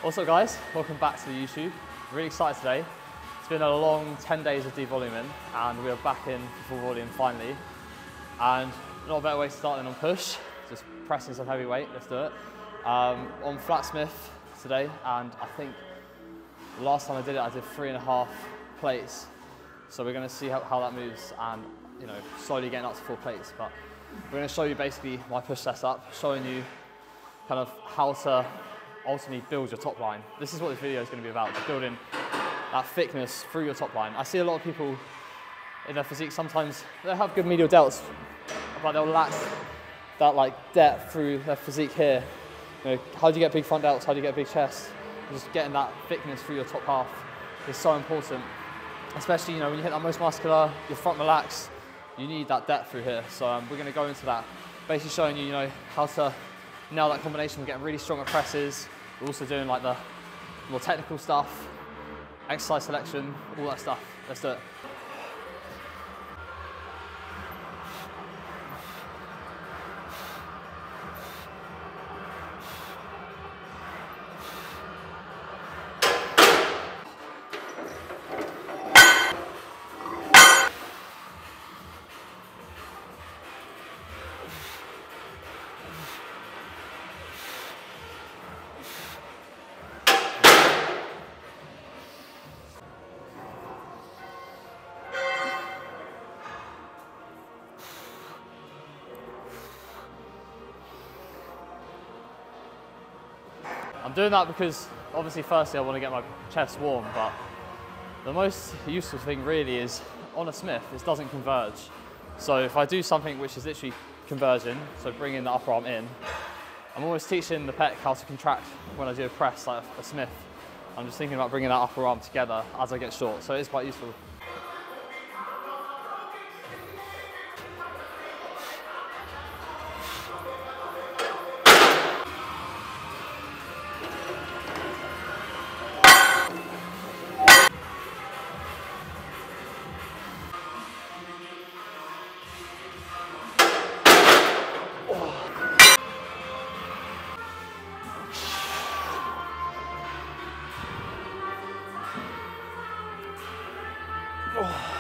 What's up guys, welcome back to the YouTube. Really excited today. It's been a long 10 days of devoluming and we are back in full volume finally. And not a better way to start than on push, just pressing some heavy weight, let's do it. On flatsmith today, and I think the last time I did it I did 3.5 plates. So we're going to see how that moves and slowly getting up to 4 plates. But we're going to show you basically my push setup, showing you kind of how to ultimately build your top line. This is what this video is going to be about, just building that thickness through your top line. I see a lot of people in their physique, sometimes they have good medial delts, but they'll lack that like depth through their physique here. How do you get big front delts? How do you get a big chest? Just getting that thickness through your top half is so important. Especially when you hit that most muscular, your front relax, you need that depth through here. So we're going to go into that, basically showing you how to nail that combination. We're getting really strong at presses. We're also doing like the more technical stuff, exercise selection, all that stuff. Let's do it. I'm doing that because obviously firstly I want to get my chest warm, but the most useful thing really is on a Smith, this doesn't converge. So if I do something which is literally converging, so bringing the upper arm in, I'm always teaching the pec how to contract when I do a press like a Smith. I'm just thinking about bringing that upper arm together as I get short, so it is quite useful. Oh.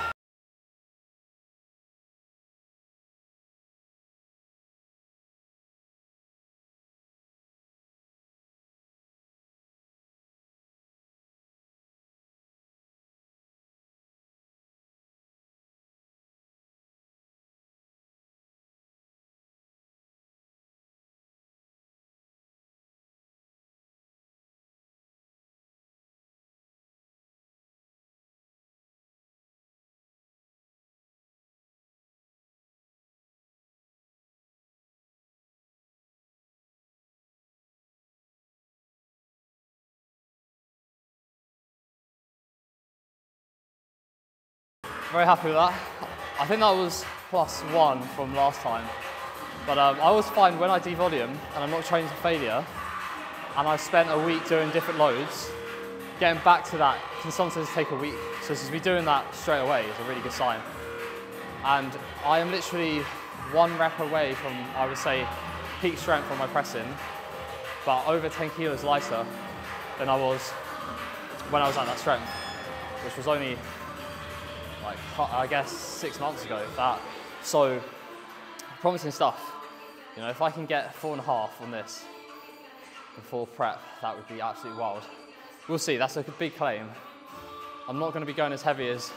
'Very happy with that. I think that was +1 from last time. But I always find when I devolume and I'm not training to failure, and I've spent a week doing different loads, getting back to that can sometimes take a week. So to be doing that straight away is a really good sign. And I am literally 1 rep away from, I would say, peak strength on my pressing, but over 10 kilos lighter than I was when I was at that strength, which was only I guess 6 months ago, if that. So promising stuff. If I can get 4.5 on this before prep, that would be absolutely wild. We'll see, that's a big claim. I'm not going to be going as heavy as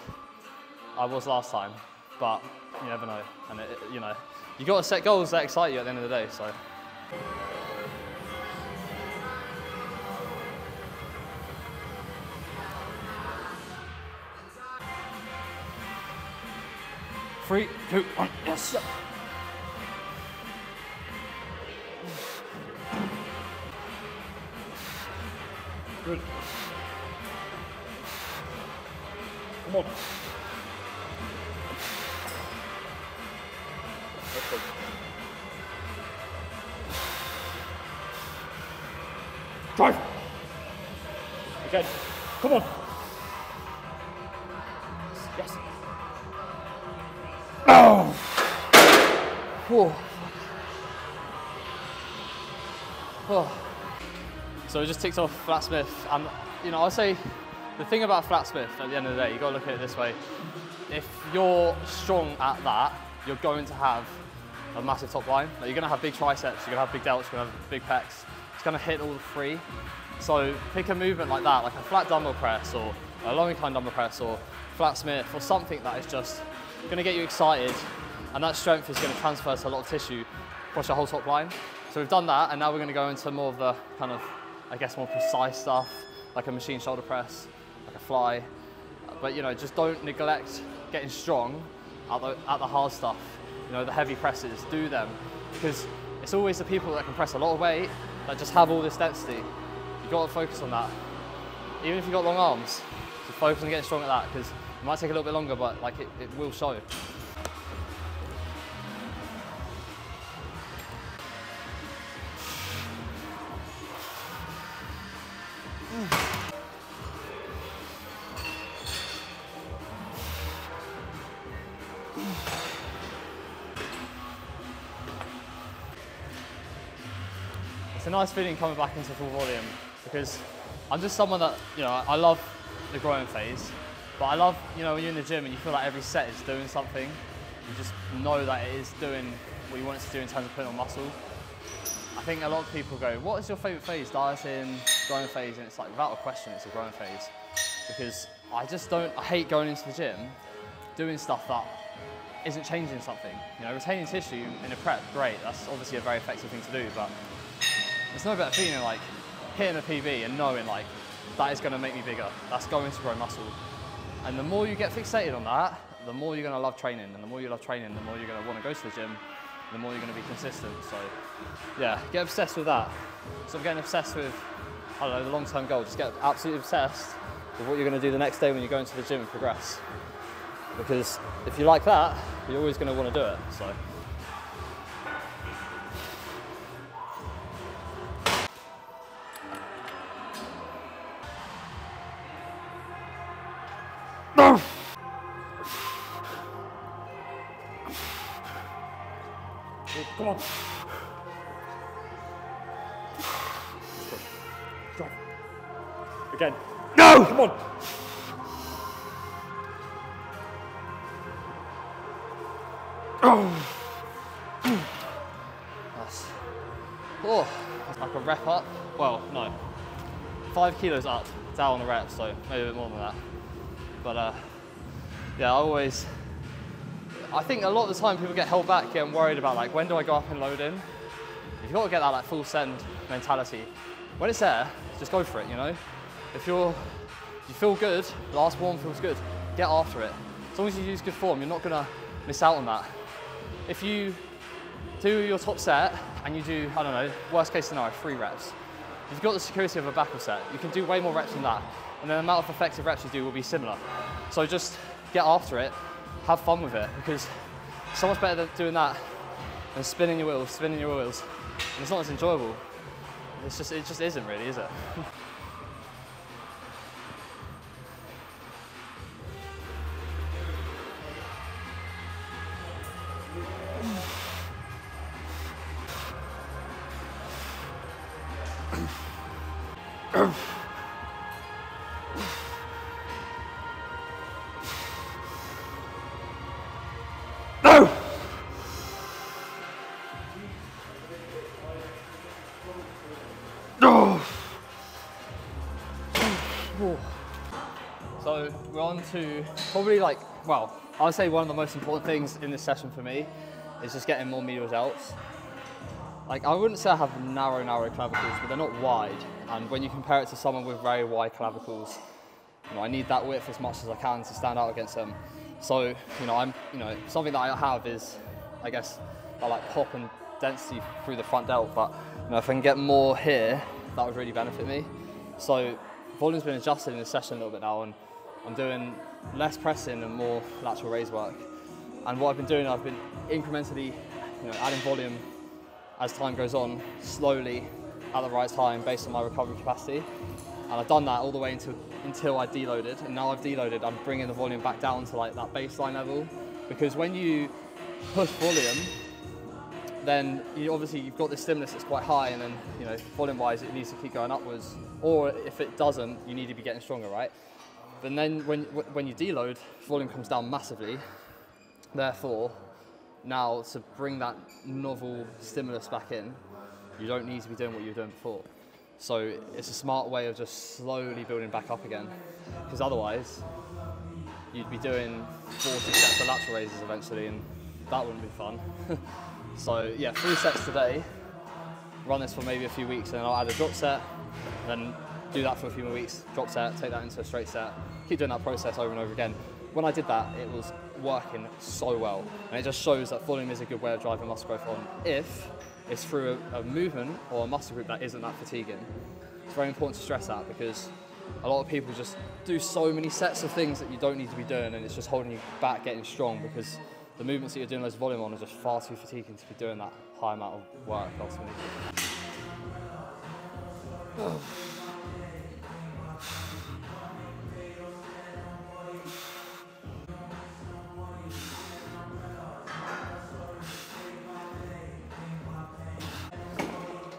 I was last time, but you never know. And you got to set goals that excite you at the end of the day, so. Three, 2, 1, yes. Good. Come on. Okay. Drive. Again. Come on. Yes. Oh. Whoa. Oh. So we just ticked off flat Smith, and you know, I'd say the thing about flat Smith at the end of the day, you've got to look at it this way. If you're strong at that, you're going to have a massive top line. Like, you're going to have big triceps, you're going to have big delts, you're going to have big pecs. It's going to hit all three. So pick a movement like that, like a flat dumbbell press or a long incline dumbbell press or flat Smith or something that is just going to get you excited, and that strength is going to transfer to a lot of tissue across your whole top line. So we've done that, and now we're going to go into more of the kind of, I guess, more precise stuff, like a machine shoulder press, like a fly. But you know, just don't neglect getting strong at the hard stuff. You know, the heavy presses, do them, because it's always the people that can press a lot of weight that just have all this density. You've got to focus on that. Even if you've got long arms, just focus on getting strong at that, because it might take a little bit longer, but like it will show. It's a nice feeling coming back into full volume, because I'm just someone that, you know, I love the growing phase, but I love, you know, when you're in the gym and you feel like every set is doing something, you just know that it is doing what you want it to do in terms of putting on muscle. I think a lot of people go, what is your favourite phase? Dieting, growing phase? And it's like, without a question, it's a growing phase. Because I hate going into the gym doing stuff that isn't changing something. You know, retaining tissue in a prep, great, that's obviously a very effective thing to do, but there's no better feeling like hitting a PB and knowing like that is going to make me bigger, that's going to grow muscle. And the more you get fixated on that, the more you're going to love training, and the more you love training, the more you're going to want to go to the gym, the more you're going to be consistent. So yeah, get obsessed with that. Stop getting obsessed with, I don't know, the long-term goal. Just get absolutely obsessed with what you're going to do the next day when you go into the gym and progress. Because if you like that, you're always going to want to do it. So. Come on. Drive. Again. No! Come on. Oh. That's, that's like a rep up. Well, no. 5 kilos up, down on the rep, so maybe a bit more than that. But yeah, I think a lot of the time people get held back, getting worried about like, when do I go up and load in? You've got to get that like full send mentality. When it's there, just go for it, you know? If you feel good, last one feels good, get after it. As long as you use good form, you're not gonna miss out on that. If you do your top set and you do, I don't know, worst case scenario, 3 reps, you've got the security of a backup set. You can do way more reps than that, and then the amount of effective reps you do will be similar. So just get after it, have fun with it, because it's so much better than doing that than spinning your wheels, and it's not as enjoyable. It just isn't really, is it? So we're on to probably like, well, I would say one of the most important things in this session for me is just getting more medial delts. Like, I wouldn't say I have narrow clavicles, but they're not wide. And when you compare it to someone with very wide clavicles, you know, I need that width as much as I can to stand out against them. So, you know, something that I have is, I guess, I like pop and density through the front delt, but you know, if I can get more here, that would really benefit me. So volume's been adjusted in this session a little bit now, and I'm doing less pressing and more lateral raise work. And what I've been doing, I've been incrementally, you know, adding volume as time goes on, slowly at the right time based on my recovery capacity. And I've done that all the way until I deloaded. And now I've deloaded, I'm bringing the volume back down to like that baseline level. Because when you push volume, then you've got this stimulus that's quite high, and then volume-wise it needs to keep going upwards. Or if it doesn't, you need to be getting stronger, right? But then when you deload, volume comes down massively. Therefore, now to bring that novel stimulus back in, you don't need to be doing what you were doing before. So it's a smart way of just slowly building back up again, because otherwise you'd be doing 40 sets of lateral raises eventually, and that wouldn't be fun. So yeah, 3 sets today. Run this for maybe a few weeks, and then I'll add a drop set, then do that for a few more weeks, drop set, take that into a straight set, keep doing that process over and over again. When I did that, it was working so well, and it just shows that volume is a good way of driving muscle growth on if it's through a movement or a muscle group that isn't that fatiguing. It's very important to stress that, because a lot of people just do so many sets of things that you don't need to be doing, and it's just holding you back getting strong, because the movements that you're doing loads of volume on are just far too fatiguing to be doing that high amount of work ultimately.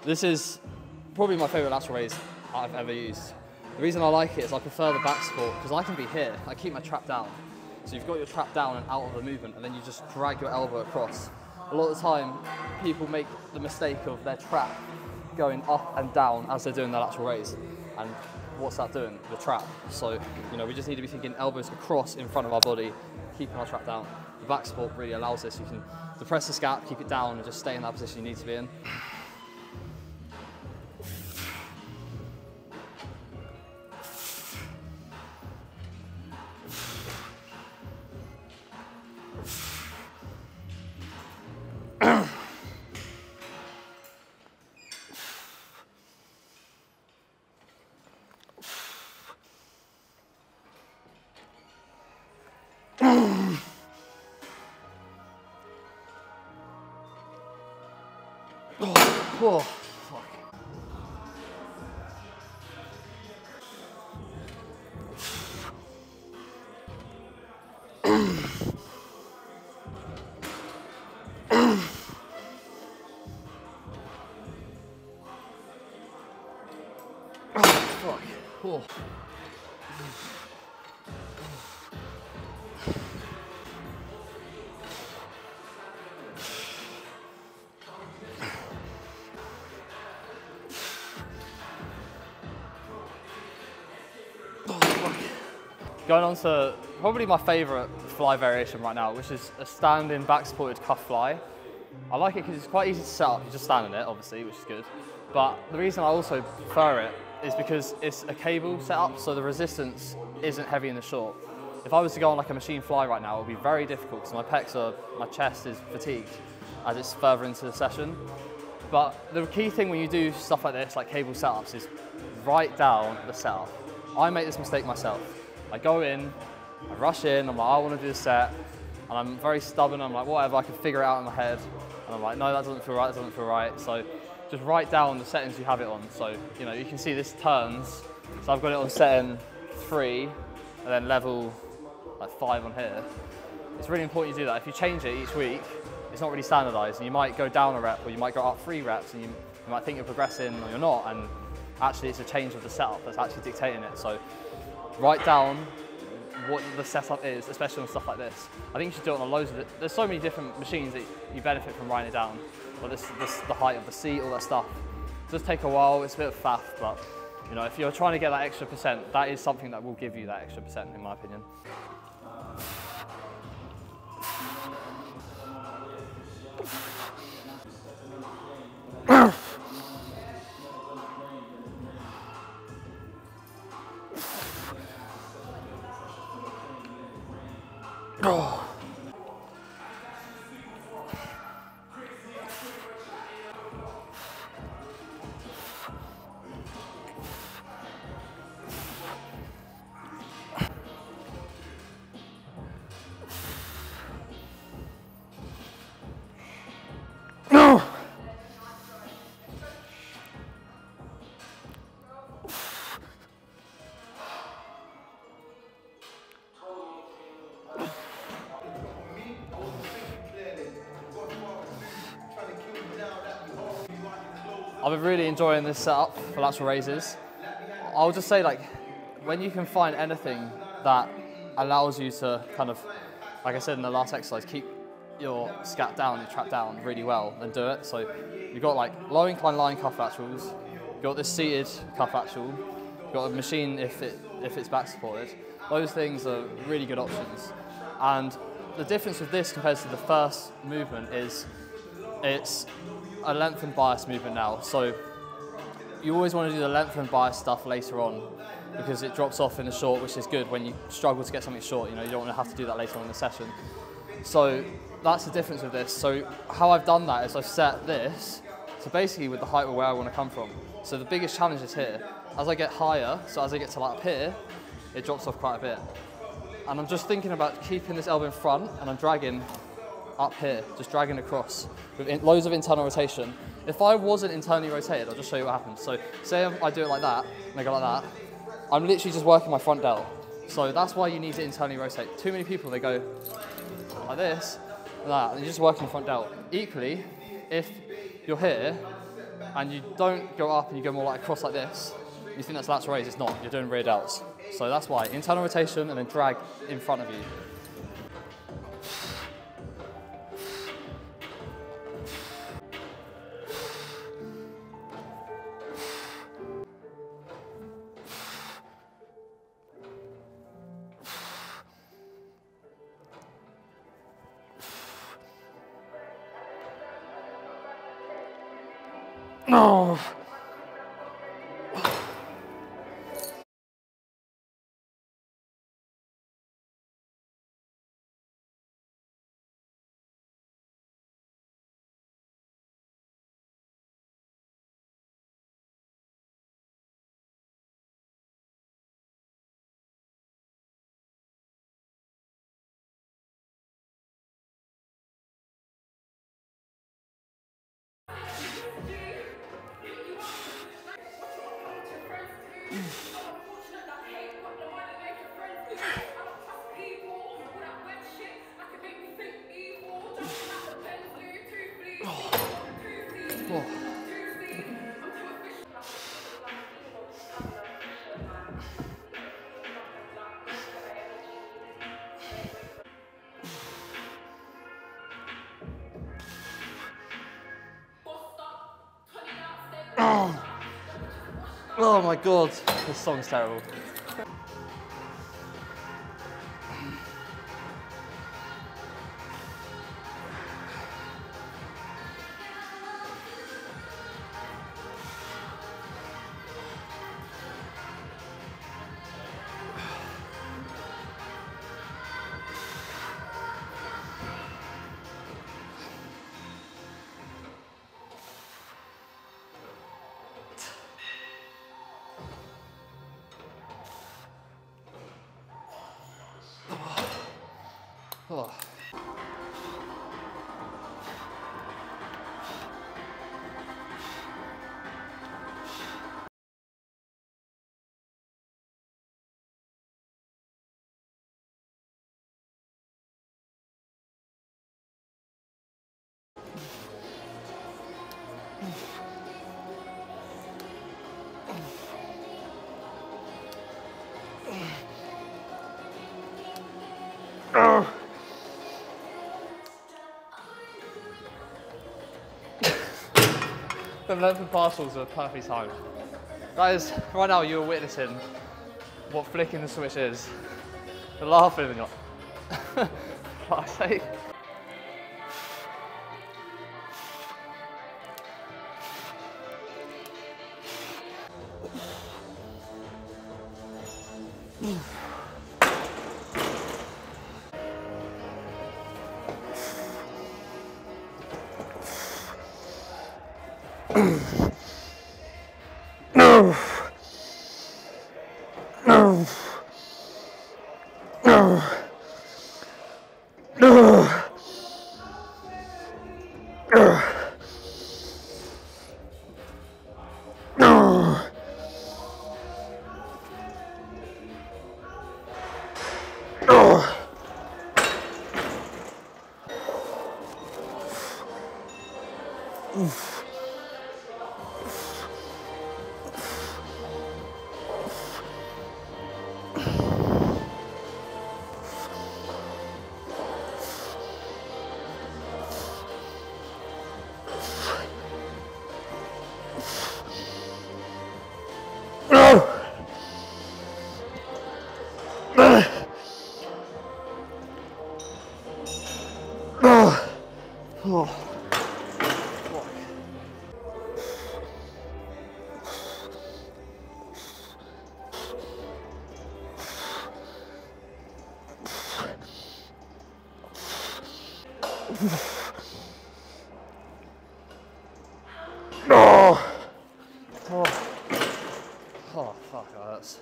This is probably my favourite lateral raise I've ever used. The reason I like it is I prefer the back support, because I can be here, I keep my trap down. So you've got your trap down and out of the movement, and then you just drag your elbow across. A lot of the time, people make the mistake of their trap going up and down as they're doing their lateral raise. And what's that doing? The trap. So, we just need to be thinking elbows across in front of our body, keeping our trap down. The back support really allows this. You can depress the scap, keep it down, and just stay in that position you need to be in. Oh, fuck. Oh, fuck. Oh. Going on to probably my favourite fly variation right now, which is a standing back supported cuff fly. I like it because it's quite easy to set up. You just stand in it, obviously, which is good. But the reason I also prefer it is because it's a cable setup, so the resistance isn't heavy in the short. If I was to go on like a machine fly right now, it would be very difficult because my chest is fatigued as it's further into the session. But the key thing when you do stuff like this, like cable setups, is write down the setup. I make this mistake myself. I go in, I rush in, I'm like, I want to do the set, and I'm very stubborn, I'm like, whatever, I can figure it out in my head, and I'm like, no, that doesn't feel right, that doesn't feel right. So just write down the settings you have it on. So, you can see this turns, so I've got it on setting 3, and then level like 5 on here. It's really important you do that. If you change it each week, it's not really standardized, and you might go down a rep, or you might go up 3 reps, and you might think you're progressing, or you're not, and actually it's a change of the setup that's actually dictating it. So write down what the setup is, especially on stuff like this. I think you should do it on loads of it. There's so many different machines that you benefit from writing it down. But the height of the seat, all that stuff. It does take a while, it's a bit of faff, but if you're trying to get that extra percent, that is something that will give you that extra percent, in my opinion. Oh. No. I've been really enjoying this setup for lateral raises. I'll just say, like, when you can find anything that allows you to kind of, like I said in the last exercise, keep your scat down, your trap down really well, then do it. So you've got like low incline line cuff laterals, you've got this seated cuff lateral, you've got a machine if it's back supported. Those things are really good options. And the difference with this compared to the first movement is it's a length and bias movement now. So you always want to do the length and bias stuff later on because it drops off in the short, which is good when you struggle to get something short. You know, you don't want to have to do that later on in the session. So that's the difference with this. So how I've done that is I've set this, so basically with the height where I want to come from. So the biggest challenge is here. As I get higher, so as I get to like up here, it drops off quite a bit. And I'm just thinking about keeping this elbow in front and I'm dragging up here, just dragging across with loads of internal rotation. If I wasn't internally rotated, I'll just show you what happens. So say I do it like that, and I go like that, I'm literally just working my front delt. So that's why you need to internally rotate. Too many people, they go like this, and that, and you're just working front delt. Equally, if you're here, and you don't go up and you go more like across like this, you think that's lateral raise, it's not, you're doing rear delts. So that's why, internal rotation and then drag in front of you. Oh. Oh. Oh my god, this song's terrible. Oh. The length and partials are perfectly timed. That is, right now you're witnessing what flicking the switch is. You're laughing and you're like, fuck's sake. Oof. Oh, oh fuck, that hurts.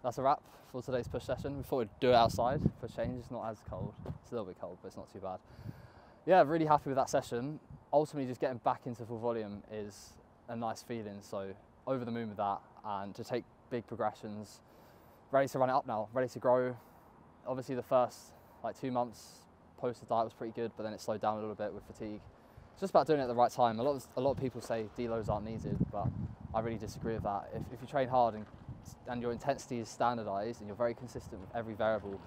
That's a wrap for today's push session. We thought we'd do it outside for change. It's not as cold. It's a little bit cold, but it's not too bad. Yeah, really happy with that session. Ultimately, just getting back into full volume is a nice feeling. So over the moon with that, and to take big progressions, ready to run it up now, ready to grow. Obviously the first like 2 months post the diet was pretty good, but then it slowed down a little bit with fatigue. It's just about doing it at the right time. A lot of people say deloads aren't needed, but I really disagree with that. If you train hard and your intensity is standardized and you're very consistent with every variable,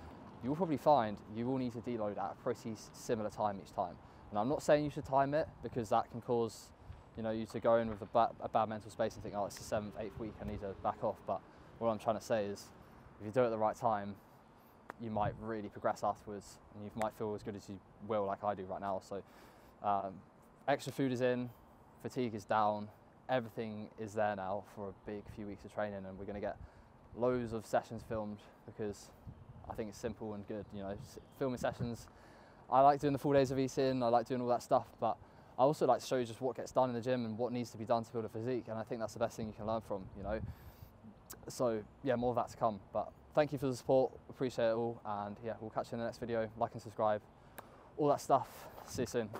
you will probably find you will need to deload at a pretty similar time each time. And I'm not saying you should time it, because that can cause you to go in with a bad mental space and think, oh, it's the 7th, 8th week, I need to back off. But what I'm trying to say is, if you do it at the right time, you might really progress afterwards, and you might feel as good as you will, like I do right now. So extra food is in, fatigue is down, everything is there now for a big few weeks of training, and we're going to get loads of sessions filmed, because I think it's simple and good. Filming sessions, I like doing the full days of eating, I like doing all that stuff, but I also like to show you just what gets done in the gym and what needs to be done to build a physique, and I think that's the best thing you can learn from, So yeah, more of that to come. But thank you for the support, appreciate it all, and yeah, we'll catch you in the next video. Like and subscribe, all that stuff. See you soon.